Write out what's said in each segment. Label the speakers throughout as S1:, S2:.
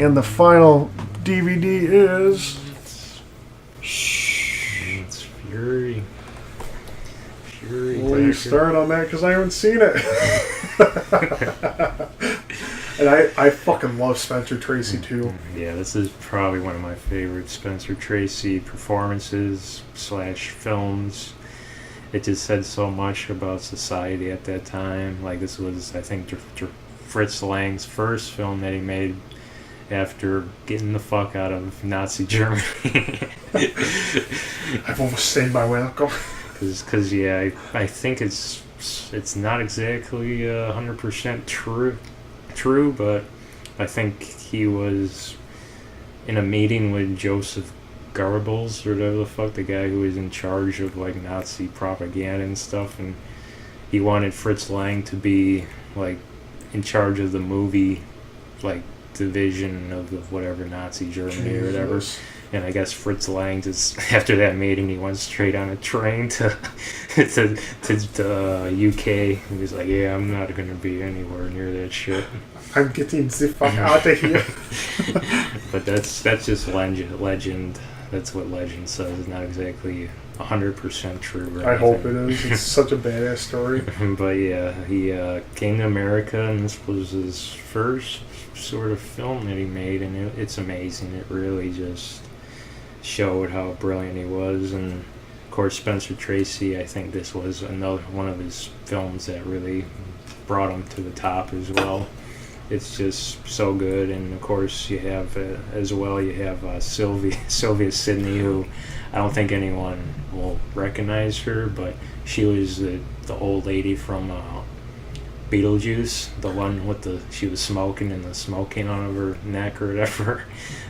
S1: And the final DVD is...
S2: It's Fury.
S1: Will you start on that? Because I haven't seen it. And I fucking love Spencer Tracy too.
S2: Yeah, this is probably one of my favorite Spencer Tracy performances / films. It just said so much about society at that time. Like, this was, I think, Fritz Lang's first film that he made after getting the fuck out of Nazi Germany.
S1: I've overstayed my welcome.
S2: Because yeah, I think it's not exactly 100% true, but I think he was in a meeting with Joseph Goebbels or whatever the fuck, the guy who was in charge of like Nazi propaganda and stuff, and he wanted Fritz Lang to be like in charge of the movie like division of the whatever Nazi Germany or whatever. And I guess Fritz Lang just after that meeting he went straight on a train to UK. He was like, yeah, I'm not gonna be anywhere near that shit.
S1: I'm getting the fuck out of here.
S2: But that's just legend. That's what legend says. It's not exactly 100% true.
S1: I hope it is. It's such a badass story.
S2: But yeah, he came to America, and this was his first sort of film that he made, and it's amazing. It really just showed how brilliant he was. And of course, Spencer Tracy, I think this was another one of his films that really brought him to the top as well. It's just so good. And of course you have Sylvia Sidney, who I don't think anyone will recognize her, but she was the old lady from Beetlejuice, the one with she was smoking and the smoking on her neck or whatever.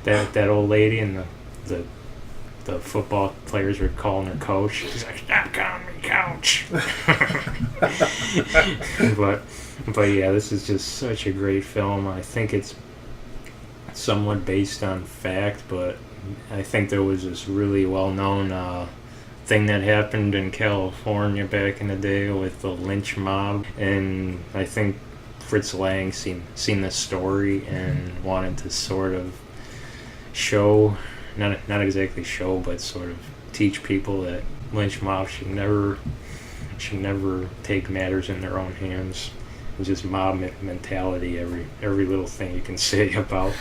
S2: that old lady, and the football players were calling her coach. She's like, stop calling me coach. But yeah, this is just such a great film. I think it's somewhat based on fact, but I think there was this really well-known thing that happened in California back in the day with the lynch mob, and I think Fritz Lang seen this story and wanted to sort of show, not exactly show, but sort of teach people that lynch mobs should never take matters in their own hands. It's just mob mentality. Every little thing you can say about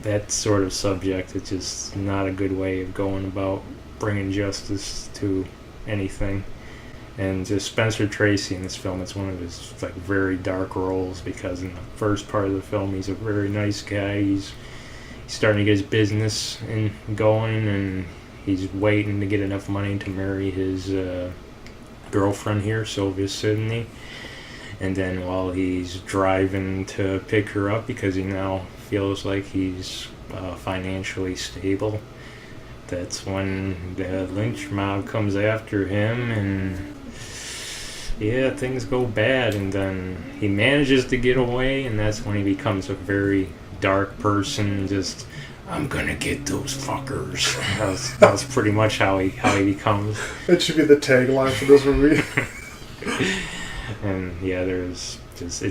S2: that sort of subject, it's just not a good way of going about bringing justice to anything. And just Spencer Tracy in this film, it's one of his like very dark roles, because in the first part of the film he's a very nice guy. He's starting to get his business going, and he's waiting to get enough money to marry his girlfriend here, Sylvia Sidney. And then while he's driving to pick her up, because he now feels like he's financially stable, that's when the lynch mob comes after him, and yeah, things go bad. And then he manages to get away, and that's when he becomes a very dark person. Just, I'm gonna get those fuckers. That was pretty much how he becomes.
S1: That should be the tagline for this movie.
S2: And yeah, it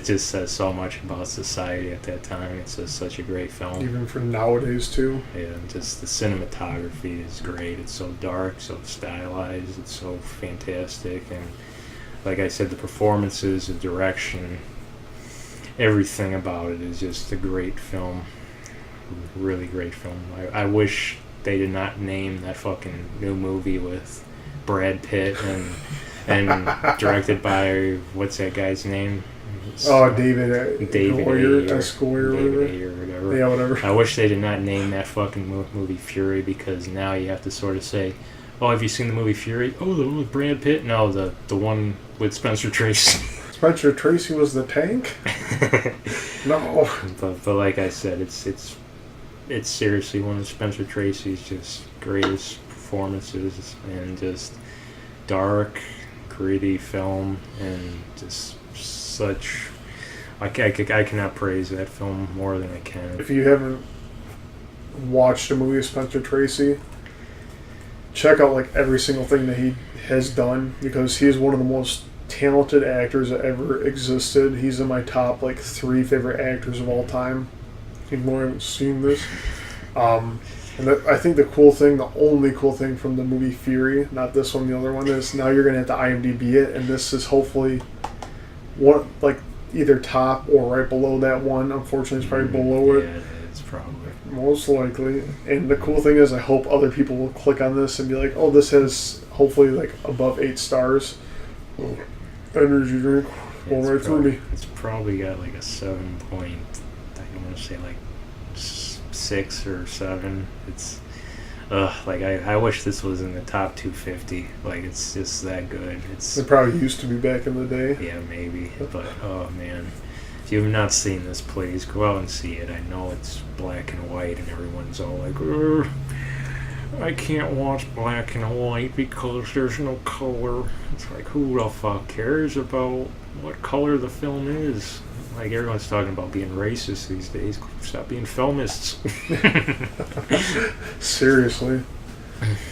S2: just says so much about society at that time. It's just such a great film.
S1: Even for nowadays too.
S2: Yeah, just the cinematography is great. It's so dark, so stylized, it's so fantastic. And like I said, the performances, the direction, everything about it is just a great film. Really great film. I wish they did not name that fucking new movie with Brad Pitt and directed by, what's that guy's name?
S1: David
S2: Ayer,
S1: or whatever. Yeah, whatever.
S2: I wish they did not name that fucking movie Fury, because now you have to sort of say, oh, have you seen the movie Fury? Oh, the one with Brad Pitt? No, the one with Spencer Tracy.
S1: Spencer Tracy was the tank? No.
S2: But like I said, it's seriously one of Spencer Tracy's just greatest performances, and just dark, gritty film, and just such. I cannot praise that film more than I can.
S1: If you haven't watched a movie of Spencer Tracy, check out like every single thing that he has done, because he is one of the most talented actors that ever existed. He's in my top like 3 favorite actors of all time. Even though I haven't seen this. I think the only cool thing from the movie Fury, not this one, the other one, is now you're gonna have to IMDb it, and this is hopefully one like either top or right below that one. Unfortunately, it's probably below it.
S2: Yeah, it's probably
S1: Most likely. And the cool thing is, I hope other people will click on this and be like, "Oh, this has hopefully like above 8 stars." Energy drink going right through me.
S2: It's probably got like a 7 point. I don't want to say like 6 or 7. It's like I wish this was in the top 250. Like it's just that good.
S1: It probably used to be back in the day.
S2: Yeah, maybe. But oh man, if you have not seen this, please go out and see it. I know it's black and white, and everyone's all like, "Ugh, I can't watch black and white because there's no color." It's like, who the fuck cares about what color the film is? Like, everyone's talking about being racist these days. Stop being filmists.
S1: Seriously.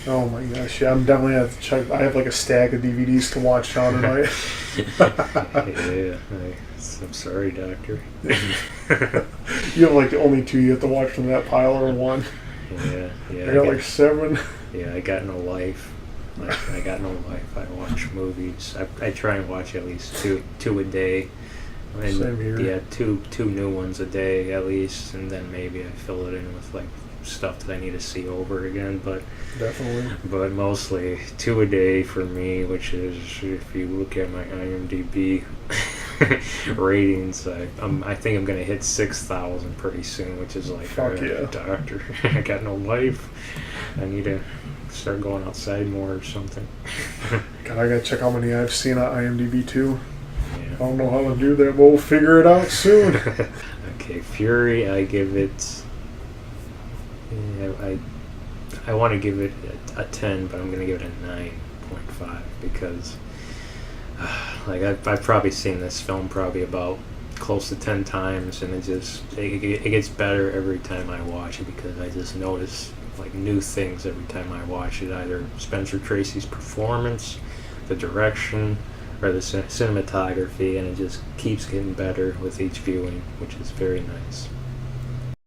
S1: Oh my gosh, yeah, I'm definitely have to check. I have like a stack of DVDs to watch now tonight.
S2: Yeah, I'm sorry, Doctor.
S1: You have like only 2 you have to watch from that pile, or one?
S2: Yeah.
S1: I got like 7.
S2: Yeah, I got no life. I got no life. I watch movies. I try and watch at least two a day. And
S1: Same here.
S2: Yeah, two new ones a day at least, and then maybe I fill it in with like stuff that I need to see over again. But mostly 2 a day for me, which is, if you look at my IMDb ratings, I think I'm gonna hit 6,000 pretty soon, which is like,
S1: fuck yeah,
S2: Doctor. I got no life. I need to start going outside more or something.
S1: God, I gotta check how many I've seen on IMDb too.
S2: Yeah.
S1: I don't know how to do that, but we'll figure it out soon.
S2: Okay, Fury, I give it. Yeah, I want to give it a 10, but I'm gonna give it a 9.5 because, like, I've probably seen this film probably about close to 10 times, and it gets better every time I watch it because I just notice like new things every time I watch it. Either Spencer Tracy's performance, the direction, or the cinematography, and it just keeps getting better with each viewing, which is very nice.